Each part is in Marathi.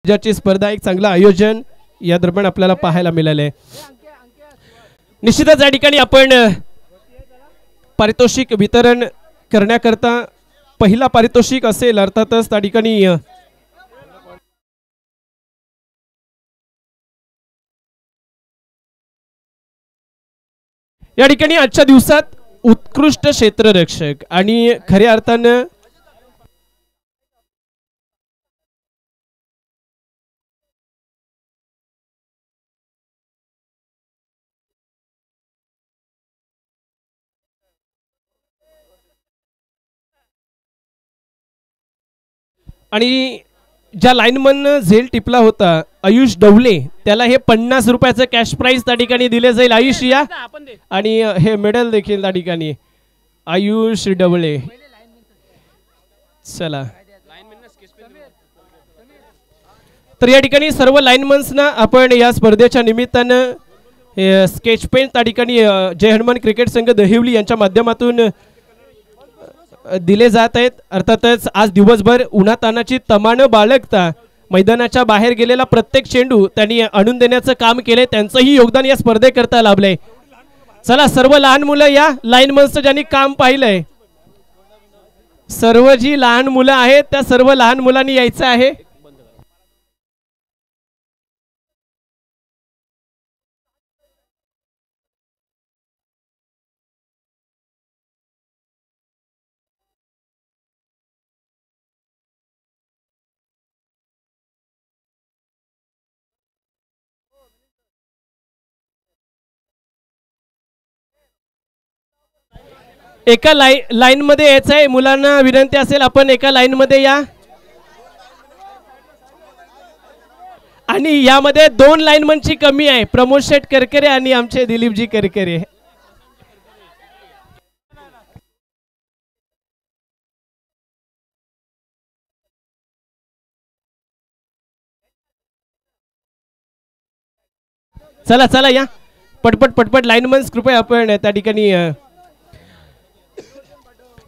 ज्याची स्पर्धा एक चांगलं आयोजन या दरम्यान आपल्याला पाहायला मिळाले. निश्चितच या ठिकाणी आपण पारितोषिक वितरण करण्याकरता पहिला पारितोषिक असेल अर्थातच त्या ठिकाणी या ठिकाणी आजच्या दिवसात उत्कृष्ट क्षेत्ररक्षक आणि खऱ्या अर्थानं आणि ज्या लाईनमन झेल टिपला होता आयुष डवले त्याला हे 50 रुपयाचं कॅश प्राइज त्या ठिकाणी दिले जाईल. आयुष या आणि हे मेडल देखील त्या ठिकाणी आयुष डवले. चला तर या ठिकाणी सर्व लाईनमन्सना आपण या स्पर्धेच्या निमित्तानं स्केच पेन त्या ठिकाणी जय हनुमान क्रिकेट संघ दहिवली यांच्या माध्यमातून दिले जात आहेत. अर्थातच आज दिवसभर उन्हातानाची तमानं बाळगता मैदानाच्या बाहेर गेलेला प्रत्येक चेंडू त्यांनी आणून देण्याचं काम केले. त्यांचंही योगदान या स्पर्धेकरता लाभलंय. चला सर्व लहान मुलं या लाईनमन्सचं ज्यांनी काम पाहिलंय सर्व जी लहान मुलं आहेत त्या सर्व लहान मुलांनी यायचं आहे. एका लाईन मध्ये यायचं आहे. मुलांना विनंती असेल आपण एका लाईन मध्ये या. आणि यामध्ये 2 लाईनमनची कमी आहे प्रमोद शेठ करकरे आणि आमचे दिलीपजी करकरे. चला चला या पटपट पटपट लाईनमन्स कृपया आपण त्या ठिकाणी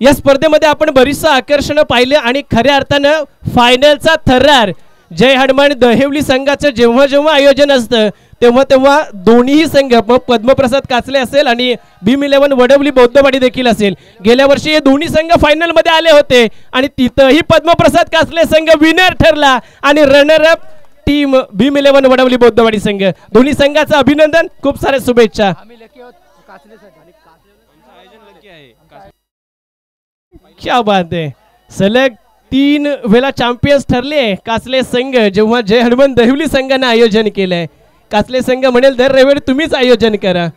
या स्पर्धेमध्ये आपण बरीचसं आकर्षण पाहिले आणि खऱ्या अर्थानं फायनलचा थरार जय हनुमान दहिवली संघाचं जेव्हा जेव्हा आयोजन असतं तेव्हा तेव्हा दोन्हीही संघ पद्मप्रसाद काचले असेल आणि भीम11 वडवली बौद्धवाडी देखील असेल गेल्या वर्षी हे दोन्ही संघ फायनल मध्ये आले होते आणि तिथंही पद्मप्रसाद काचले संघ विनर ठरला आणि runner up team भीम11 Wadavali Bauddhawadi संघ. दोन्ही संघाचं अभिनंदन खूप साऱ्या शुभेच्छा. क्या बात आहे. सलग 3 वेळा चॅम्पियन्स ठरले काचले संघ जेव्हा जय हनुमान दहिवली संघाने आयोजन केलंय. काचले संघ म्हणेल दर रविवारी तुम्हीच आयोजन करा.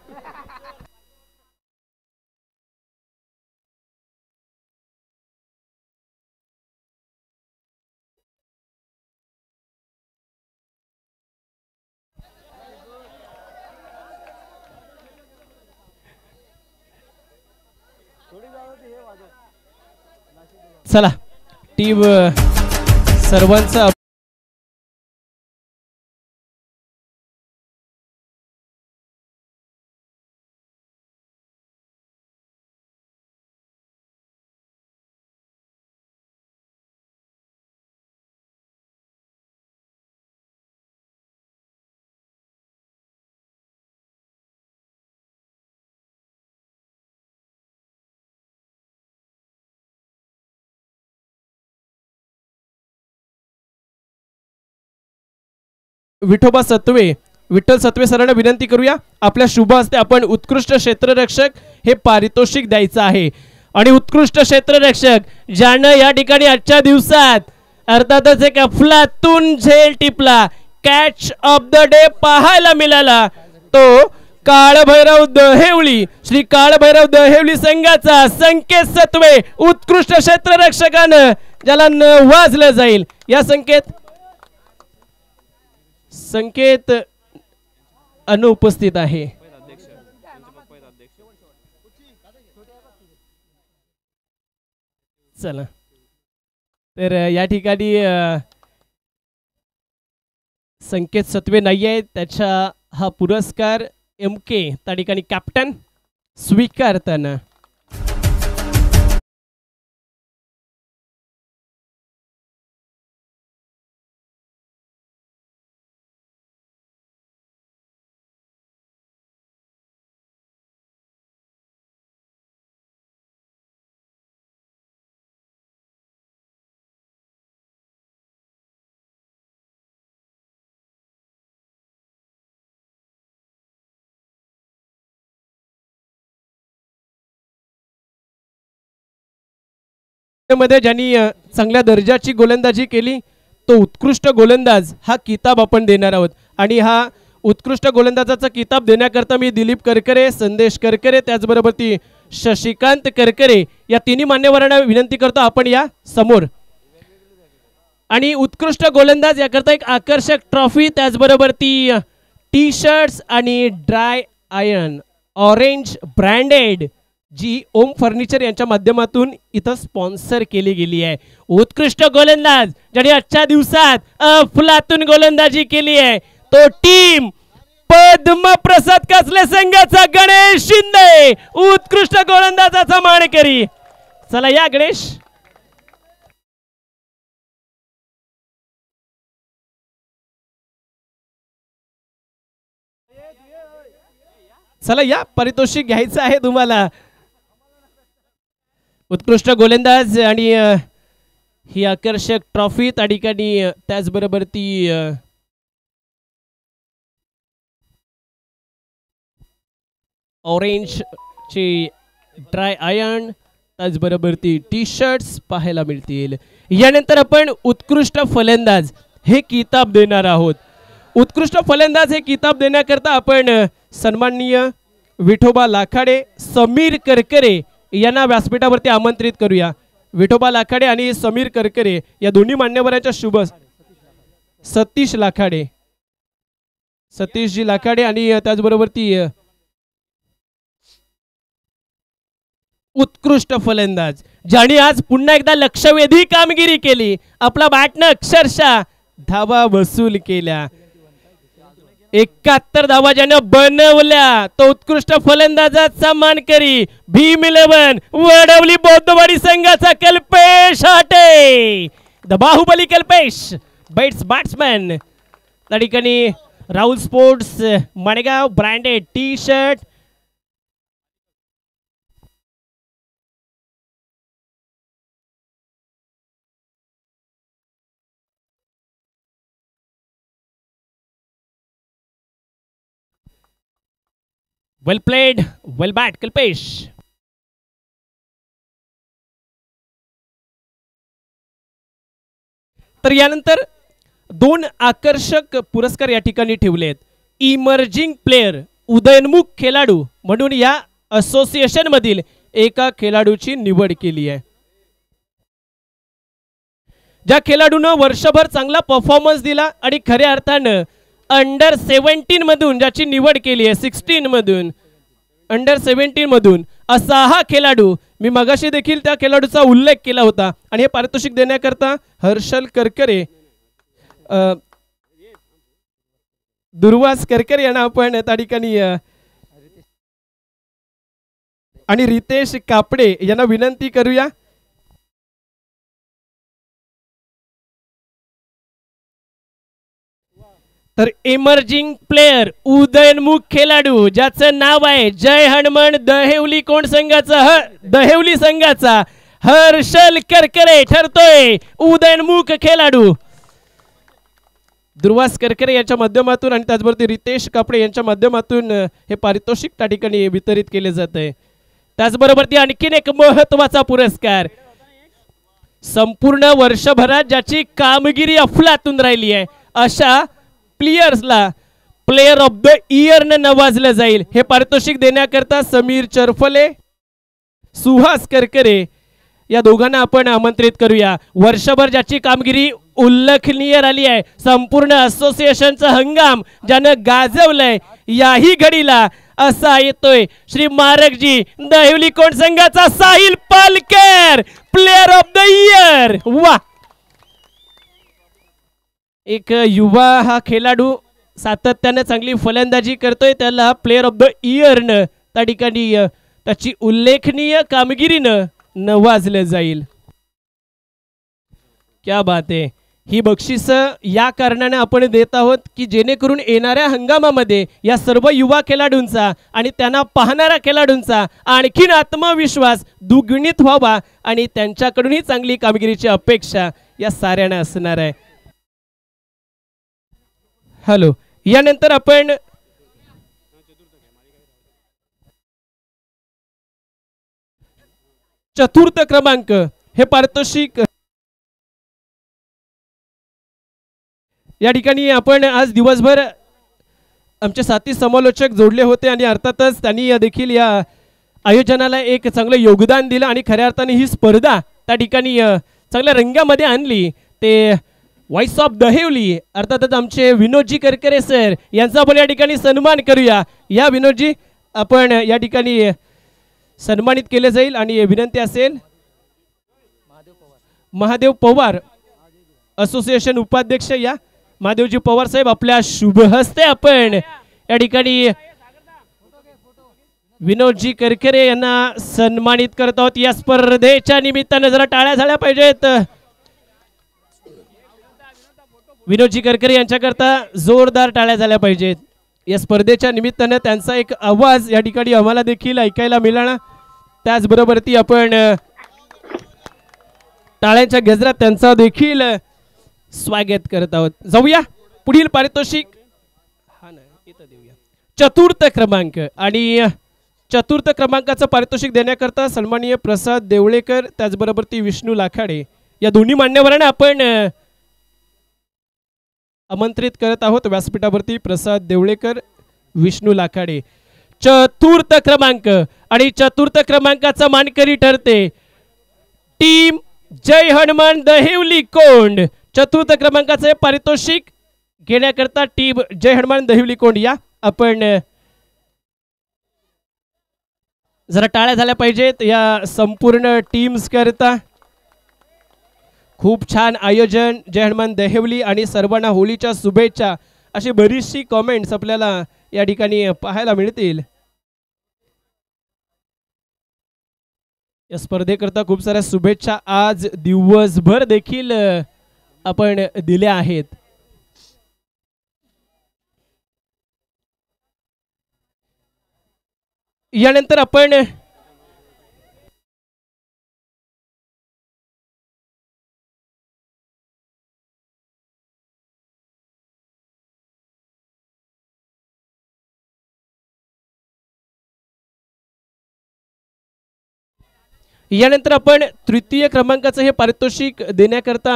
चला टीम सर्वांचा विठोबा सत्वे विठ्ठल सत्वे सरांना विनंती करूया आपल्या शुभ हस्ते आपण उत्कृष्ट क्षेत्ररक्षक हे पारितोषिक द्यायचं आहे. आणि उत्कृष्ट क्षेत्ररक्षक ज्यानं या ठिकाणी आजच्या दिवसात अर्थातच एक अफलातून झेल टिपला कॅच ऑफ द डे पाहायला मिळाला तो काळभैरव दहिवली श्री काळभैरव दहिवली संघाचा संकेत सत्वे उत्कृष्ट क्षेत्ररक्षकानं ज्याला नवाजलं जाईल. या संकेत अनुपस्थित आहे. चला तर या ठिकाणी संकेत सत्वे नाही आहे त्याचा हा पुरस्कार MK त्या ठिकाणी कॅप्टन स्वीकारताना मध्ये ज्यांनी चांगल्या दर्जाची गोलंदाजी केली तो उत्कृष्ट गोलंदाज हा किताब आपण देणार आहोत. आणि हा उत्कृष्ट गोलंदाजाचा किताब देण्याकरता मी दिलीप करकरे, संदेश करकरे, त्याचबरोबर ती शशिकांत करकरे या तिन्ही मान्यवरांना विनंती करतो आपण या समोर. आणि उत्कृष्ट गोलंदाज याकरता एक आकर्षक ट्रॉफी, त्याचबरोबर ती टी शर्ट्स आणि ड्राय आयर्न ऑरेंज ब्रँडेड जी ओम फर्निचर यांच्या माध्यमातून इथं स्पॉन्सर केली गेली आहे. उत्कृष्ट गोलंदाज ज्याने आजच्या दिवसात अफलातून गोलंदाजी केली आहे तो टीम पद्मप्रसाद कसले संघाचा गणेश शिंदे, उत्कृष्ट गोलंदाजाचा मानकरी. चला या गणेश. चला या, पारितोषिक घ्यायचं आहे तुम्हाला. उत्कृष्ट गोलंदाज आणि ही आकर्षक ट्रॉफी त्या ठिकाणी, त्याचबरोबर ती ऑरेंज ची ड्राय आयर्न, त्याचबरोबर ती टी शर्ट्स पाहायला मिळतील. यानंतर आपण उत्कृष्ट फलंदाज हे किताब देणार आहोत. उत्कृष्ट फलंदाज हे किताब देण्याकरता आपण सन्माननीय विठोबा लाखाडे, समीर करकरे यांना व्यासपीठावरती आमंत्रित करूया. विठोबा लाखाडे आणि समीर करकरे या दोन्ही मान्यवरांच्या शुभ, सतीश लाखाडे, सतीशजी लाखाडे आणि त्याचबरोबर ती उत्कृष्ट फलंदाज ज्याने आज पुन्हा एकदा लक्षवेधी कामगिरी केली. आपला बॅटनं अक्षरशः धावा वसूल केल्या. 71 धावा ज्यानं बनवल्या तो उत्कृष्ट फलंदाजाचा मानकरी भीम 11 वडवली बौद्धवाडी संघाचा कल्पेश हाटे, द बाहुबली कल्पेश बॅट्समॅन. त्या ठिकाणी Rahul sports Madgaon branded T shirt, well played, well bat Kalpesh. तर यानंतर दोन आकर्षक पुरस्कार या ठिकाणी ठेवलेत. इमर्जिंग प्लेयर उदयनमुख खेळाडू म्हणून या असोसिएशन मधील एका खेळाडूची निवड केली आहे. ज्या खेळाडूनं वर्षभर चांगला परफॉर्मन्स दिला आणि खऱ्या अर्थानं अंडर 17 मधून ज्याची निवड केली आहे, 16 मधून, अंडर 17 मधून असा हा खेळाडू, मी मगाशी देखील त्या खेळाडूचा उल्लेख केला होता. आणि हे पारितोषिक देण्याकरता हर्षल करकरे, दुर्वास करकरे यांना आपण त्या ठिकाणी आणि रितेश कापडे यांना विनंती करूया. तर इमर्जिंग प्लेयर उदयनमुख खेळाडू ज्याचं नाव आहे जय हनुमान दहेवली कोण संघाचा, दहेवली संघाचा हर्षल करकरे ठरतोय उदयनमुख खेळाडू. दुर्वास करकरे यांच्या माध्यमातून आणि त्याचबरोबर रितेश कापडे यांच्या माध्यमातून हे पारितोषिक त्या ठिकाणी वितरित केले जात आहे. त्याचबरोबर ती आणखीन एक महत्वाचा पुरस्कार, संपूर्ण वर्षभरात ज्याची कामगिरी अफलातून राहिली आहे अशा प्लेयर्सला प्लेयर ऑफ द इयर न नवाजलं जाईल. हे पारितोषिक देण्याकरता समीर चरफले, सुहास करकरे या दोघांना आपण आमंत्रित करूया. वर्षभर ज्याची कामगिरी उल्लेखनीय राहिली आहे, संपूर्ण असोसिएशनचा हंगाम ज्यानं गाजवलंय, याही घडीला असा येतोय श्री मारकजी दहिवली कोण संघाचा Sahil Palkar player of the year. वा, एक युवा हा खेळाडू सातत्याने चांगली फलंदाजी करतोय, त्याला प्लेयर ऑफ द इयर न त्या ठिकाणी त्याची उल्लेखनीय कामगिरीनं नवाजलं जाईल. क्या बात आहे. ही बक्षिस या कारणाने आपण देत आहोत की जेणेकरून येणाऱ्या हंगामामध्ये या सर्व युवा खेळाडूंचा आणि त्यांना पाहणाऱ्या खेळाडूंचा आणखीन आत्मविश्वास दुगणित व्हावा आणि त्यांच्याकडूनही चांगली कामगिरीची अपेक्षा या साऱ्यांना असणार आहे. हॅलो, यानंतर आपण चतुर्थ क्रमांक हे पारितोषिक या ठिकाणी आपण आज दिवसभर आमचे साथी समालोचक जोडले होते आणि अर्थातच त्यांनी देखील या आयोजनाला एक चांगलं योगदान दिलं आणि खऱ्या अर्थाने ही स्पर्धा त्या ठिकाणी चांगल्या रंगामध्ये आणली. ते व्हॉइस ऑफ दहिवली अर्थातच आमचे विनोदजी करकरे सर यांचा आपण या ठिकाणी सन्मान करूया. या विनोदजी आपण या ठिकाणी सन्मानित केले जाईल आणि विनंती असेल महादेव पवार असोसिएशन उपाध्यक्ष या महादेवजी पवार साहेब आपल्या शुभ हस्ते आपण या ठिकाणी विनोदजी करकरे यांना सन्मानित करत आहोत. या स्पर्धेच्या निमित्तानं जरा टाळ्या झाल्या पाहिजेत. विनोदजी करकरे यांच्याकरता जोरदार टाळ्या झाल्या पाहिजेत. या स्पर्धेच्या निमित्तानं त्यांचा एक आवाज या ठिकाणी आम्हाला देखील ऐकायला मिळाला. त्याचबरोबर ती आपण टाळ्यांच्या गजरात त्यांचा देखील स्वागत करत आहोत. जाऊया पुढील पारितोषिक हा ना इथं देऊया. चतुर्थ क्रमांक आणि चतुर्थ क्रमांकाचं पारितोषिक देण्याकरता सन्माननीय प्रसाद देवळेकर त्याचबरोबर ती विष्णू लाखाडे या दोन्ही मान्यवरांना आपण आमंत्रित करत आहोत व्यासपीठावरती. प्रसाद देवळेकर विष्णू लाखाडे चतुर्थ क्रमांक आणि चतुर्थ क्रमांकाचा मानकरी ठरते टीम जय हनुमान दहिवली कोंड. चतुर्थ क्रमांकाचे पारितोषिक घेण्याकरता टीम जय हनुमान दहिवली कोंड या आपण जरा टाळ्या झाल्या पाहिजेत या संपूर्ण टीम्स करता. खूप छान आयोजन जय हनुमान दहिवली आणि सर्वांना होळीच्या शुभेच्छा अशी बरीचशी कॉमेंट्स आपल्याला या ठिकाणी पाहायला मिळतील. या स्पर्धेकरता खूप साऱ्या शुभेच्छा आज दिवसभर देखील आपण दिल्या आहेत. यानंतर आपण तृतीय क्रमांकाचं हे पारितोषिक देण्याकरता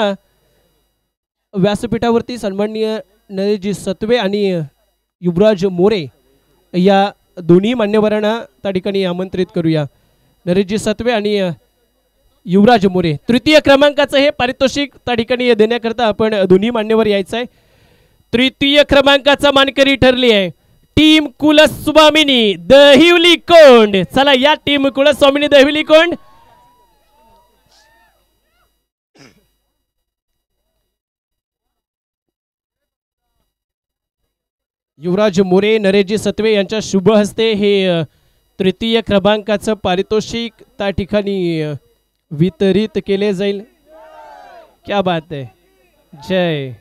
व्यासपीठावरती सन्माननीय नरेशजी सत्वे आणि युवराज मोरे या दोन्ही मान्यवरांना त्या ठिकाणी आमंत्रित करूया. नरेशजी सत्वे आणि युवराज मोरे तृतीय क्रमांकाचं हे पारितोषिक त्या ठिकाणी देण्याकरता आपण दोन्ही मान्यवर यायचं आहे. तृतीय क्रमांकाचा मानकरी ठरली आहे टीम कुलस्वामिनी दहिवली कोंड. चला या टीम कुलस्वामिनी दहिवली कोंड. युवराज मोरे नरेशजी सत्वे यांच्या शुभ हस्ते हे तृतीय क्रमांकाचं पारितोषिक त्या ठिकाणी वितरित केले जाईल. क्या बात आहे. जय.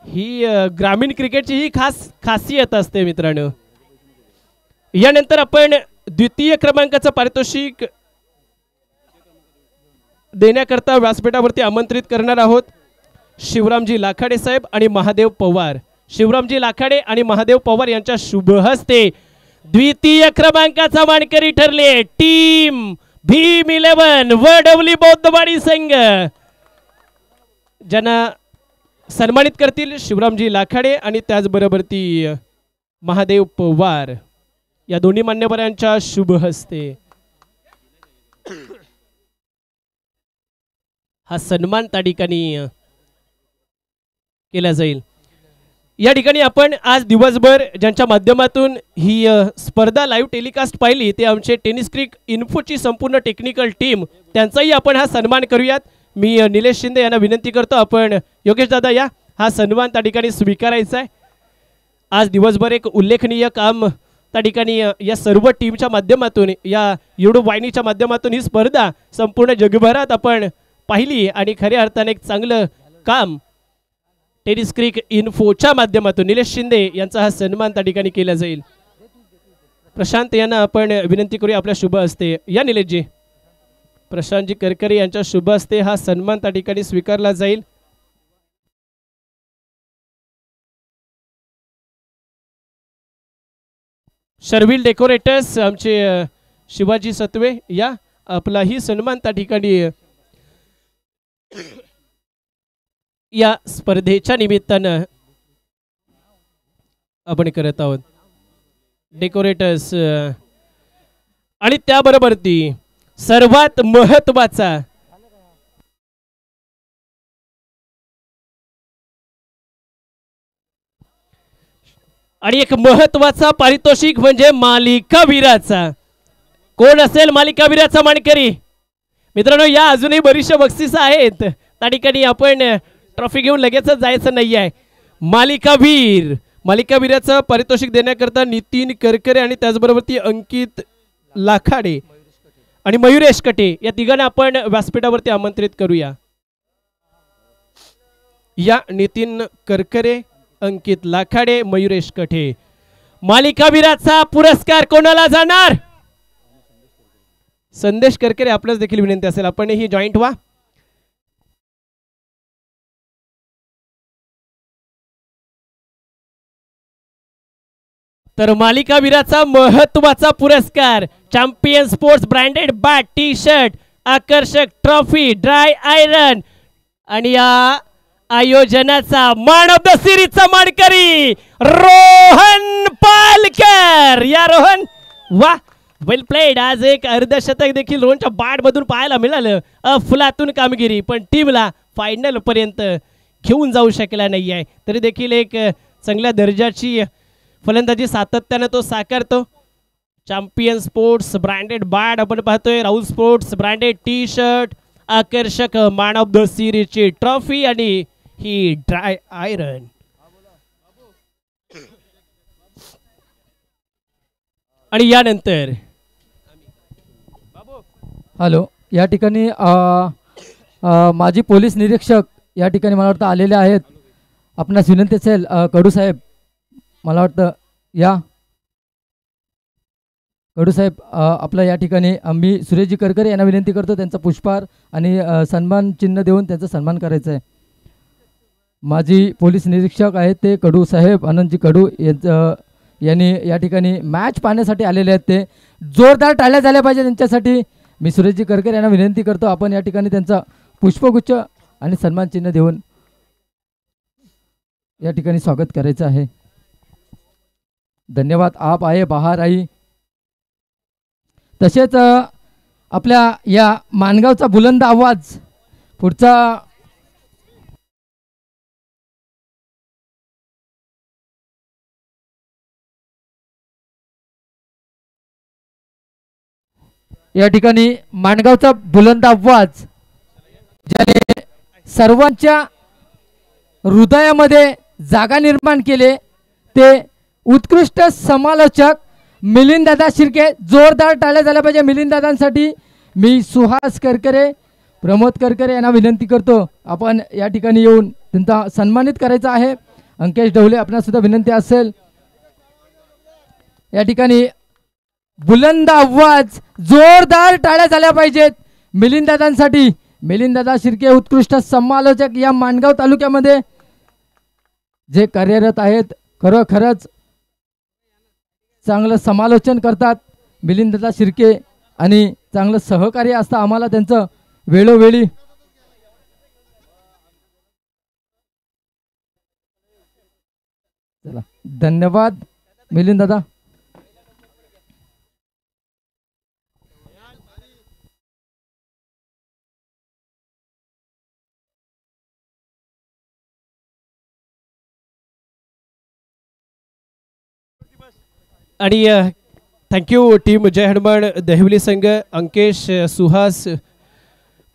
ही ग्रामीण क्रिकेटची ही खासियत असते मित्रांनो. यानंतर आपण द्वितीय क्रमांकाचं पारितोषिक देण्याकरता व्यासपीठावरती आमंत्रित करणार आहोत शिवरामजी लाखाडे साहेब आणि महादेव पवार. शिवरामजी लाखाडे आणि महादेव पवार यांच्या शुभ हस्ते द्वितीय क्रमांकाचा मानकरी ठरले टीम भीम 11 वडवली बौद्धवाडी संघ. ज्यांना सन्मानित करतील शिवरामजी लाखाडे आणि त्याचबरोबर ती महादेव पवार या दोन्ही मान्यवरांच्या शुभ हस्ते हा सन्मान त्या ठिकाणी केला जाईल. या ठिकाणी आपण आज दिवसभर ज्यांच्या माध्यमातून ही स्पर्धा लाईव्ह टेलिकास्ट पाहिली ते आमचे टेनिस क्रिक इन्फोची संपूर्ण टेक्निकल टीम त्यांचाही आपण हा सन्मान करूयात. मी निलेश शिंदे यांना विनंती करतो आपण योगेश दादा या हा सन्मान त्या ठिकाणी स्वीकारायचा आहे. आज दिवसभर एक उल्लेखनीय काम त्या ठिकाणी या सर्व टीमच्या माध्यमातून या युट्यूब वाहिनीच्या माध्यमातून ही स्पर्धा संपूर्ण जगभरात आपण पाहिली आणि खऱ्या अर्थाने एक चांगलं काम टेनिस क्रिक इन्फोच्या माध्यमातून निलेश शिंदे यांचा हा सन्मान त्या ठिकाणी केला जाईल. प्रशांत यांना आपण विनंती करूया आपल्या शुभ हस्ते या निलेशजी. प्रशांतजी करकरे यांच्या शुभ हस्ते हा सन्मान त्या ठिकाणी स्वीकारला जाईल. शर्विल डेकोरेटर्स आमचे शिवाजी सत्वे या आपलाही सन्मान त्या ठिकाणी या स्पर्धेच्या निमित्तानं आपण करत आहोत. डेकोरेटर्स आणि त्याबरोबर ती सर्वात महत्वाचा आणि एक महत्वाचा पारितोषिक म्हणजे मालिकावीराचा. कोण असेल मालिकावीराचा मानकरी? मित्रांनो, या अजूनही बरीचशा बक्षीस आहेत. त्या ठिकाणी आपण ट्रॉफी घेऊन लगेचच जायचं नाही आहे. मालिकावीराचं पारितोषिक देण्याकरता नितीन करकरे आणि त्याचबरोबर ती अंकित लाखाडे आणि मयुरेश कटे या तिघांना आपण व्यासपीठावरती आमंत्रित करूया. या नितीन करकरे, अंकित लाखाडे, मयुरेश कटे. मालिकावीराचा पुरस्कार कोणाला जाणार? संदेश करकरे, आपल्याच देखील विनंती असेल आपण ही जॉईंट व्हा. तर मालिकावीराचा महत्वाचा पुरस्कार champion sports branded bat, T shirt, आकर्षक ट्रॉफी, ड्राय आयरन आणि या आयोजनाचा मान ऑफ द सिरीजचा मानकरी रोहन पालकर. या रोहन, वा, वेल प्लेड. आज एक अर्धशतक देखील रोहनच्या बॅट मधून पाहायला मिळालं. अफलातून कामगिरी, पण टीमला फायनल पर्यंत घेऊन जाऊ शकला नाही आहे. तरी देखील एक चांगल्या दर्जाची फलंदाजी सातत्याने तो साकारतो. चॅम्पियन स्पोर्ट्स ब्रँडेड बॅट आपण पाहतोय, Rahul sports branded T shirt, आकर्षक मॅन ऑफ द सिरीजची ट्रॉफी आणि ही ड्राय आयरन. आणि यानंतर हॅलो, या ठिकाणी माजी पोलीस निरीक्षक या ठिकाणी मला वाटतं आलेले आहेत. आपणास विनंती असेल कडू साहेब, मला वाटतं या कडू साहेब आपलं या ठिकाणी मी सुरेशजी करकरे यांना विनंती करतो त्यांचा पुष्पहार आणि सन्मान चिन्ह देऊन त्यांचा सन्मान करायचा आहे. माजी पोलीस निरीक्षक आहेत ते कडू साहेब, आनंदजी कडू यांनी या ठिकाणी मॅच पाहण्यासाठी आलेले आहेत. ते जोरदार टाळ्या झाल्या पाहिजे त्यांच्यासाठी. मी सुरेशजी करकरे यांना विनंती करतो आपण या ठिकाणी त्यांचा पुष्पगुच्छ आणि सन्मान चिन्ह देऊन या ठिकाणी स्वागत करायचं आहे. धन्यवाद. आप आए बाहर आई. तसेच आपल्या या माणगावचा बुलंद आवाज पुढचा या ठिकाणी माणगावचा बुलंद आवाज ज्याने सर्वांच्या हृदयामध्ये जागा निर्माण केले ते उत्कृष्ट समालोचक मिलिंददादा शिर्के. जोरदार टाळ्या झाल्या पाहिजे मिलिंददादांसाठी. मी सुहास करकरे, प्रमोद करकरे यांना विनंती करतो आपण या ठिकाणी येऊन त्यांचा सन्मानित करायचा आहे. अंकेश ढवले, आपणास सुद्धा विनंती असेल. या ठिकाणी बुलंद आवाज, जोरदार टाळ्या झाल्या पाहिजेत मिलिंददादांसाठी. मिलिंददादा शिर्के उत्कृष्ट समालोचक या माणगाव तालुक्यामध्ये जे कार्यरत आहेत. खरोखरच चांगलं समालोचन करतात मिलिंददादा शिर्के आणि चांगलं सहकार्य असतं आम्हाला त्यांचं वेळोवेळी. चला, धन्यवाद मिलिंददादा. आणि थँक्यू टीम जय हनुमान देहवली संघ, अंकेश, सुहास,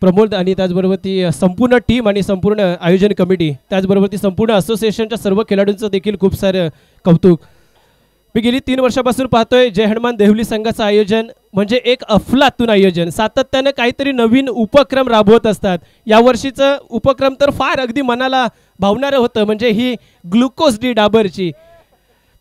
प्रमोद आणि त्याचबरोबर ती संपूर्ण टीम आणि संपूर्ण आयोजन कमिटी, त्याचबरोबर ती संपूर्ण असोसिएशनच्या सर्व खेळाडूंचं देखील खूप सारं कौतुक. मी गेली 3 वर्षापासून पाहतोय जय हनुमान देहवली संघाचं आयोजन म्हणजे एक अफलातून आयोजन. सातत्यानं काहीतरी नवीन उपक्रम राबवत असतात. यावर्षीचं उपक्रम तर फार अगदी मनाला भावणारं होतं. म्हणजे ही ग्लुकोज डी डाबरची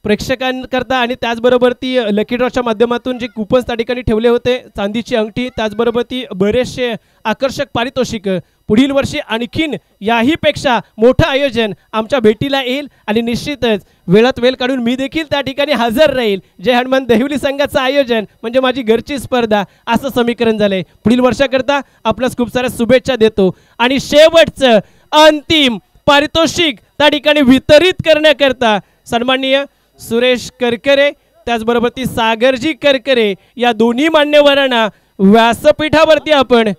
प्रेक्षकांकरता आणि त्याचबरोबर ती लकी ड्रॉच्या माध्यमातून जे कुपन्स त्या ठिकाणी ठेवले होते, चांदीची अंगठी, त्याचबरोबर ती बरेचसे आकर्षक पारितोषिक पुढील वर्षी आणखीन याही पेक्षा मोठं आयोजन आमच्या भेटीला येईल आणि निश्चितच वेळात वेळ काढून मी देखील त्या ठिकाणी हजर राहील. जय हनुमान देहुली संघाचं आयोजन म्हणजे माझी घरची स्पर्धा असं समीकरण झालंय. पुढील वर्षाकरता आपल्यास खूप साऱ्या शुभेच्छा देतो आणि शेवटचं अंतिम पारितोषिक त्या ठिकाणी वितरित करण्याकरता सन्माननीय सुरेश करकरे त्याचबरोबर ती सागरजी करकरे या दोन्ही मान्यवरांना व्यासपीठावरती आपण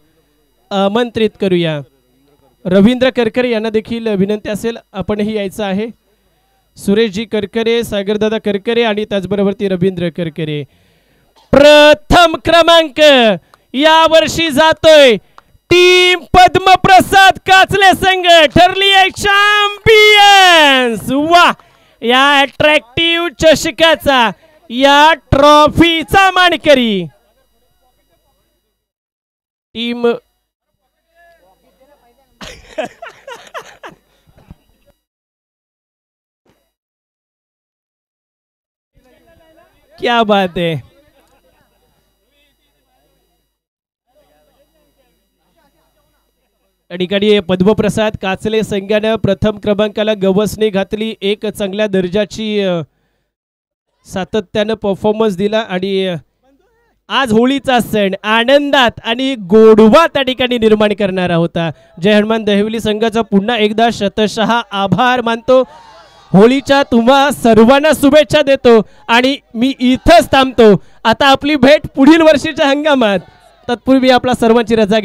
आमंत्रित करूया. रवींद्र करकरे यांना देखील विनंती असेल आपणही यायचं आहे. सुरेशजी करकरे, सागरदादा करकरे आणि त्याचबरोबर ती रवींद्र करकरे. प्रथम क्रमांक यावर्षी जातोय टीम पद्मप्रसाद काचले संघ, ठरली आहे चॅम्पियन्स. वा, या अट्रॅक्टिव्ह चषकाचा या ट्रॉफीचा मानकरी टीम क्या बात है. या ठिकाणी पद्मप्रसाद काचले संघानं प्रथम क्रमांकाला गवसणी घातली. एक चांगल्या दर्जाची सातत्यानं परफॉर्मन्स दिला आणि आज होळीचा सण आनंदात आणि गोडवा त्या ठिकाणी निर्माण करणारा होता. जय हनुमान देहुली संघाचा पुन्हा एकदा शतशः आभार मानतो. होळीच्या तुम्हा सर्वांना शुभेच्छा देतो आणि मी इथंच थांबतो. आता आपली भेट पुढील वर्षीच्या हंगामात. तत्पूर्वी आपला सर्वांची रजा घेतो.